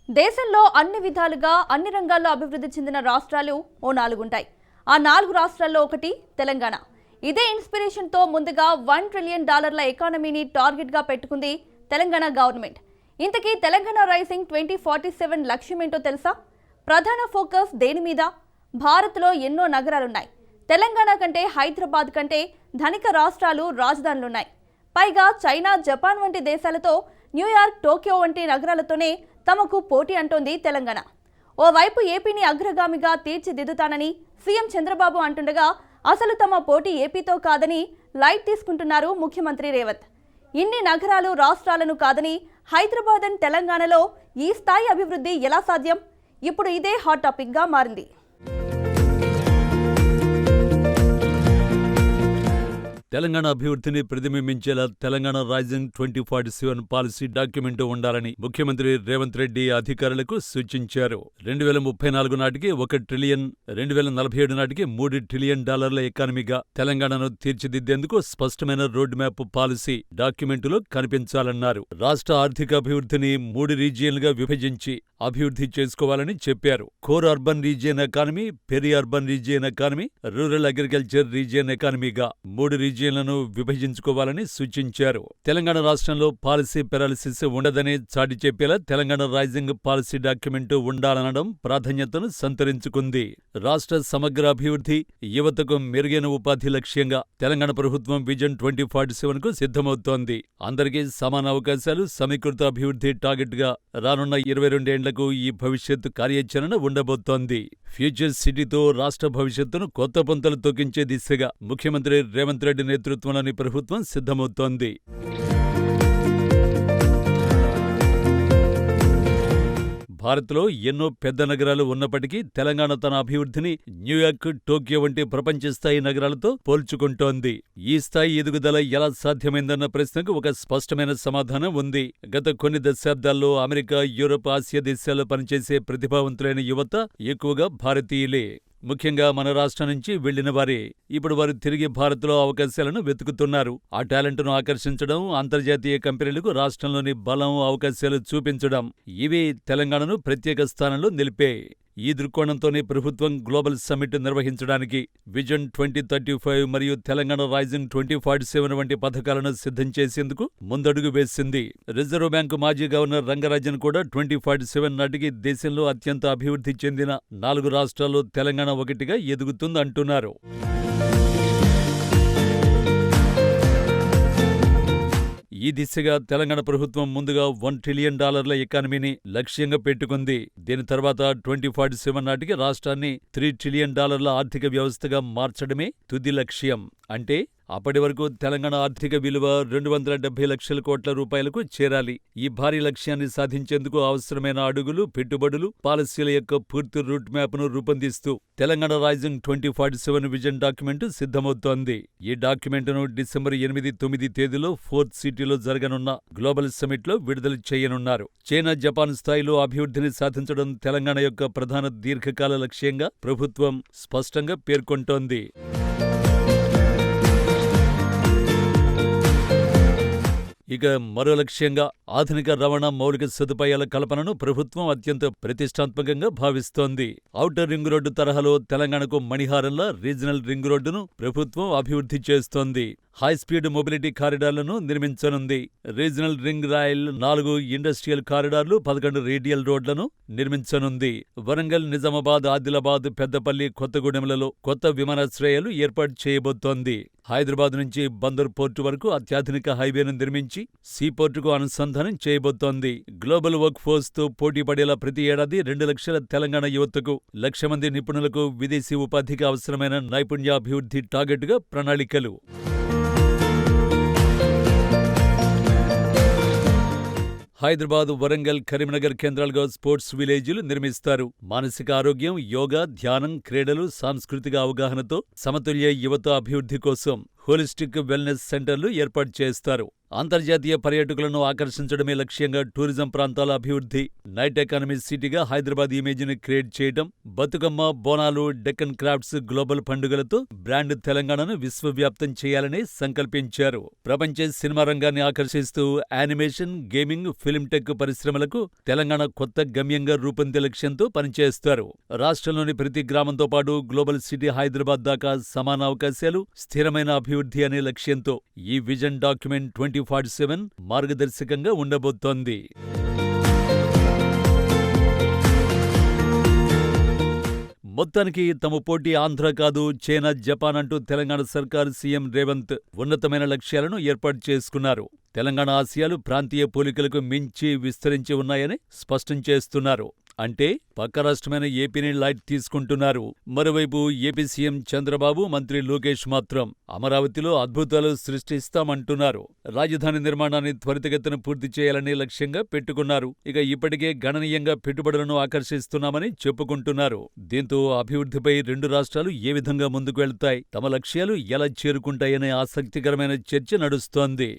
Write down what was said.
దేశంలో అన్ని విధాలుగా అన్ని రంగాల్లో అభివృద్ధి చెందిన రాష్ట్రాలు ఓ 4 ఉంటాయి. ఆ 4 రాష్ట్రాల్లో ఒకటి తెలంగాణ. ఇదే ఇన్స్పిరేషన్తో ముందుగా $1 ట్రిలియన్ ఎకానమీని టార్గెట్గా పెట్టుకుంది తెలంగాణ గవర్నమెంట్. ఇంతకీ తెలంగాణ రైజింగ్ 2047 లక్ష్యం ఏంటో తెలుసా? ప్రధాన ఫోకస్ దేని మీద? భారత్లో ఎన్నో నగరాలున్నాయి. తెలంగాణ కంటే హైదరాబాద్ కంటే ధనిక రాష్ట్రాలు రాజధానులున్నాయి. పైగా చైనా, జపాన్ వంటి దేశాలతో న్యూయార్క్, టోక్యో వంటి నగరాలతోనే తమకు పోటీ అంటోంది తెలంగాణ. ఓవైపు ఏపీని అగ్రగామిగా తీర్చిదిద్దుతానని సీఎం చంద్రబాబు అంటుండగా, అసలు తమ పోటీ ఏపీతో కాదని లైట్ తీసుకుంటున్నారు ముఖ్యమంత్రి రేవంత్. ఇన్ని నగరాలు, రాష్ట్రాలను కాదని హైదరాబాద్ అండ్ తెలంగాణలో ఈ స్థాయి అభివృద్ధి ఎలా సాధ్యం? ఇప్పుడు ఇదే హాట్ టాపిక్గా మారింది. తెలంగాణ అభివృద్ధిని ప్రతిబింబించేలా తెలంగాణ రైజింగ్ 2047 పాలసీ డాక్యుమెంట్ ఉండాలని ముఖ్యమంత్రి రేవంత్ రెడ్డి అధికారులకు సూచించారు. 2034 నాటికి $1 ట్రిలియన్, 2047 నాటికి $3 ట్రిలియన్ ఎకానమీగా తెలంగాణను తీర్చిదిద్దేందుకు స్పష్టమైన రోడ్ మ్యాప్ పాలసీ డాక్యుమెంటులో కనిపించాలన్నారు. రాష్ట్ర ఆర్థికాభివృద్ధిని 3 రీజియన్లుగా విభజించి అభివృద్ధి చేసుకోవాలని చెప్పారు. Core urban region economy, peri urban region economy, rural agriculture region ఎకానమీగా 3 రీజియన్లను విభజించుకోవాలని సూచించారు. తెలంగాణ రాష్ట్రంలో పాలసీ పెరాలిసిస్ ఉండదని చాటి చెప్పేలా తెలంగాణ రైజింగ్ పాలసీ డాక్యుమెంట్ ఉండాలనడం ప్రాధాన్యతను సంతరించుకుంది. రాష్ట్ర సమగ్ర అభివృద్ధి, యువతకు మెరుగైన ఉపాధి లక్ష్యంగా తెలంగాణ ప్రభుత్వం విజన్ 2047 కు సిద్ధమవుతోంది. అందరికీ సమాన అవకాశాలు, సమీకృత అభివృద్ధి టార్గెట్గా రానున్న 22 ఏళ్లకు ఈ భవిష్యత్ కార్యాచరణ ఉండబోతోంది. ఫ్యూచర్ సిటీతో రాష్ట్ర భవిష్యత్తును కొత్త పుంతలు తొక్కించే దిశగా ముఖ్యమంత్రి రేవంత్ రెడ్డి నేతృత్వంలోని ప్రభుత్వం సిద్ధమవుతోంది. భారత్లో ఎన్నో పెద్ద నగరాలు ఉన్నప్పటికీ తెలంగాణ తన అభివృద్ధిని న్యూయార్క్, టోక్యో వంటి ప్రపంచ స్థాయి నగరాలతో పోల్చుకుంటోంది. ఈ స్థాయి ఎదుగుదల ఎలా సాధ్యమైందన్న ప్రశ్నకు ఒక స్పష్టమైన సమాధానం ఉంది. గత కొన్ని దశాబ్దాల్లో అమెరికా, యూరప్, ఆసియా దేశాల్లో పనిచేసే ప్రతిభావంతులైన యువత ఎక్కువగా భారతీయులే. ముఖ్యంగా మన రాష్ట్రం నుంచి వెళ్లిన వారే. ఇప్పుడు వారు తిరిగి భారత్లో అవకాశాలను వెతుకుతున్నారు. ఆ టాలెంట్ను ఆకర్షించడం, అంతర్జాతీయ కంపెనీలకు రాష్ట్రంలోని బలం, అవకాశాలు చూపించడం ఇవి తెలంగాణను ప్రత్యేక స్థానంలో నిలిపాయి. ఈ దృక్కోణంతోనే ప్రభుత్వం గ్లోబల్ సమ్మిట్ నిర్వహించడానికి విజన్ 2035 మరియు తెలంగాణ రైజింగ్ 2047 వంటి పథకాలను సిద్ధం చేసేందుకు ముందడుగు వేసింది. రిజర్వ్ బ్యాంకు మాజీ గవర్నర్ రంగరాజన్ కూడా 2047 నాటికి దేశంలో అత్యంత అభివృద్ధి చెందిన 4 రాష్ట్రాల్లో తెలంగాణ ఒకటిగా ఎదుగుతుందంటున్నారు. ఈ దిశగా తెలంగాణ ప్రభుత్వం ముందుగా $1 ట్రిలియన్ ఎకానమీని లక్ష్యంగా పెట్టుకుంది. దీని తర్వాత 2047 నాటికి రాష్ట్రాన్ని $3 ట్రిలియన్ ఆర్థిక వ్యవస్థగా మార్చడమే తుది లక్ష్యం. అంటే అప్పటి వరకు తెలంగాణ ఆర్థిక విలువ 270 లక్షల కోట్ల రూపాయలకు చేరాలి. ఈ భారీ లక్ష్యాన్ని సాధించేందుకు అవసరమైన అడుగులు, పెట్టుబడులు, పాలసీల యొక్క పూర్తి రూట్ మ్యాప్ను రూపొందిస్తూ తెలంగాణ రైజింగ్ 2047 విజన్ డాక్యుమెంట్ సిద్ధమవుతోంది. ఈ డాక్యుమెంట్ను డిసెంబర్ 8-9 తేదీలో ఫోర్త్ సిటీలో జరగనున్న గ్లోబల్ సమ్మిట్లో విడుదల చేయనున్నారు. చైనా, జపాన్ స్థాయిలో అభివృద్ధిని సాధించడం తెలంగాణ యొక్క ప్రధాన దీర్ఘకాల లక్ష్యంగా ప్రభుత్వం స్పష్టంగా పేర్కొంటోంది. ఇక మరో లక్ష్యంగా ఆధునిక రవాణా మౌలిక సదుపాయాల కల్పనను ప్రభుత్వం అత్యంత ప్రతిష్టాత్మకంగా భావిస్తోంది. ఔటర్ రింగ్ రోడ్డు తరహాలో తెలంగాణకు మణిహారంలా రీజనల్ రింగ్ రోడ్డును ప్రభుత్వం అభివృద్ధి చేస్తోంది. హైస్పీడ్ మొబిలిటీ కారిడార్లను నిర్మించనుంది. రీజనల్ రింగ్ రైల్, 4 ఇండస్ట్రియల్ కారిడార్లు, 11 రేడియల్ రోడ్లను నిర్మించనుంది. వరంగల్, నిజామాబాద్, ఆదిలాబాద్, పెద్దపల్లి, కొత్తగూడెంలలో కొత్త విమానాశ్రయాలు ఏర్పాటు చేయబోతోంది. హైదరాబాద్ నుంచి బందర్ పోర్టు వరకు అత్యాధునిక హైవేను నిర్మించి సీపోర్టుకు అనుసంధానం చేయబోతోంది. గ్లోబల్ వర్క్ ఫోర్స్ తో పోటీ పడేలా ప్రతి ఏడాది 2 లక్షల తెలంగాణ యువతకు, 1,00,000 మంది నిపుణులకు విదేశీ ఉపాధికి అవసరమైన నైపుణ్యాభివృద్ధి టార్గెట్గా ప్రణాళికలు. హైదరాబాద్, వరంగల్, కరీంనగర్ కేంద్రాలుగా స్పోర్ట్స్ విలేజ్లు నిర్మిస్తారు. మానసిక ఆరోగ్యం, యోగా, ధ్యానం, క్రీడలు, సాంస్కృతిక అవగాహనతో సమతుల్య యువత అభివృద్ధి కోసం హోలిస్టిక్ వెల్నెస్ సెంటర్లు ఏర్పాటు చేస్తారు. అంతర్జాతీయ పర్యాటకులను ఆకర్షించడమే లక్ష్యంగా టూరిజం ప్రాంతాల అభివృద్ధి, నైట్ ఎకానమీ సిటీగా హైదరాబాద్ ఇమేజ్ని క్రియేట్ చేయడం, బతుకమ్మ, బోనాలు, డెక్కన్ క్రాఫ్ట్స్ గ్లోబల్ పండుగలతో బ్రాండ్ తెలంగాణను విశ్వవ్యాప్తం చేయాలని సంకల్పించారు. ప్రపంచ సినిమా రంగాన్ని ఆకర్షిస్తూ యానిమేషన్, గేమింగ్, ఫిల్మ్ టెక్ పరిశ్రమలకు తెలంగాణ కొత్త గమ్యంగా రూపొందే లక్ష్యంతో పనిచేస్తారు. రాష్ట్రంలోని ప్రతి గ్రామంతో పాటు గ్లోబల్ సిటీ హైదరాబాద్ దాకా సమాన అవకాశాలు, స్థిరమైన అభివృద్ధి అనే లక్ష్యంతో ఈ విజన్ డాక్యుమెంట్ 2047 మార్గదర్శకంగా ఉండబోతోంది. మొత్తానికి తమ పోటీ ఆంధ్ర కాదు, చైనా, జపాన్ అంటూ తెలంగాణ సర్కారు సీఎం రేవంత్ ఉన్నతమైన లక్ష్యాలను ఏర్పాటు చేసుకున్నారు. తెలంగాణ ఆశయాలు ప్రాంతీయ పోలికలకు మించి విస్తరించి ఉన్నాయని స్పష్టం చేస్తున్నారు. అంటే పక్క రాష్ట్రమైన ఏపీని లైట్ తీసుకుంటున్నారు. మరోవైపు ఏపీ సీఎం చంద్రబాబు, మంత్రి లోకేష్ మాత్రం అమరావతిలో అద్భుతాలు సృష్టిస్తామంటున్నారు. రాజధాని నిర్మాణాన్ని త్వరితగతిన పూర్తి చేయాలని లక్ష్యంగా పెట్టుకున్నారు. ఇక ఇప్పటికే గణనీయంగా పెట్టుబడులను ఆకర్షిస్తున్నామని చెప్పుకుంటున్నారు. దీంతో అభివృద్ధిపై రెండు రాష్ట్రాలు ఏ విధంగా ముందుకు వెళ్తాయి, తమ లక్ష్యాలు ఎలా చేరుకుంటాయనే ఆసక్తికరమైన చర్చ నడుస్తోంది.